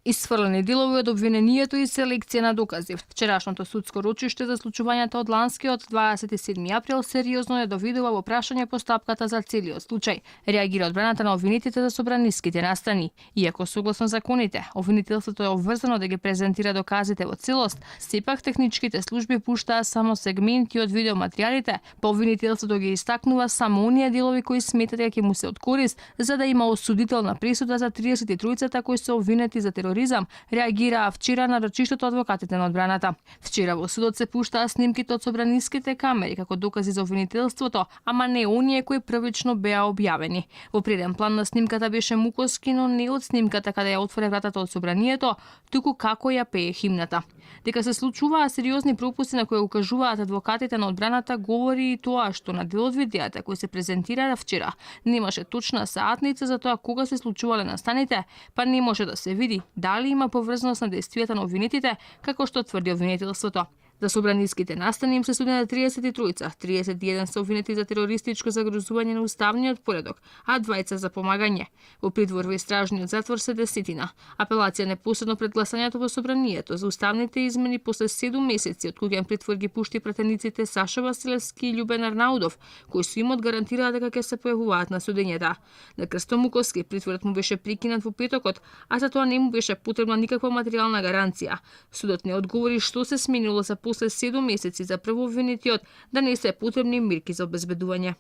Исфрлени делови од обвинението и селекција на докази. Вчерашното судско рочиште за случувањето од ланскиот 27 април сериозно ја довидува во прашање постапката за целиот случај. Реагира одбраната на обвинетите за собраниските настани. Иако согласно законите, обвинителството е обврзано да ги презентира доказите во целост, сепак техничките служби пуштаа само сегменти од видеоматеријалите, по обвинителството ги истакнува само оние делови кои сметат дека ќе му се од корист, за да има осудителна присуда за 33-цата кои се обвинети за тероризам, реагираа вчера на рочиштето адвокатите на одбраната. Вчера во судот се пуштаа снимките од собраниските камери како докази за обвинителството, ама не оние кои првично беа објавени. Во преден план на снимката беше Муковски, но не од снимката каде ја отвори вратата од собранието, туку како ја пее химната. Дека се случуваа сериозни пропусти на кои укажуваат адвокатите на одбраната, говори и тоа што на дел од видеата кои се презентираа вчера немаше точна саатница за тоа кога се случувале настаните, па не може да се види дали има поврзаност на действијата на обвинетите, како што тврди обвинителството. За собраниските настани им се судена 33-ца, 31 се обвинети за терористичко загрозување на уставниот поредок, а 20 за помагање. Во притвор во истражниот затвор се 10. Апелација непосредно пред гласањето во собранието за уставните измени после 7 месеци од кога притвор ги пушти пратениците Саша Василевски и Љубен Арнаудов, кои со имот гарантираа дека ќе се појавуваат на судењата. На Крсто Муковски притворот му беше прекинат во петокот, а за тоа не му беше потребна никаква материјална гаранција. Судот не одговори што се сменило за после 7 месеци за прво обвинетиот да не се потребни мерки за обезбедување.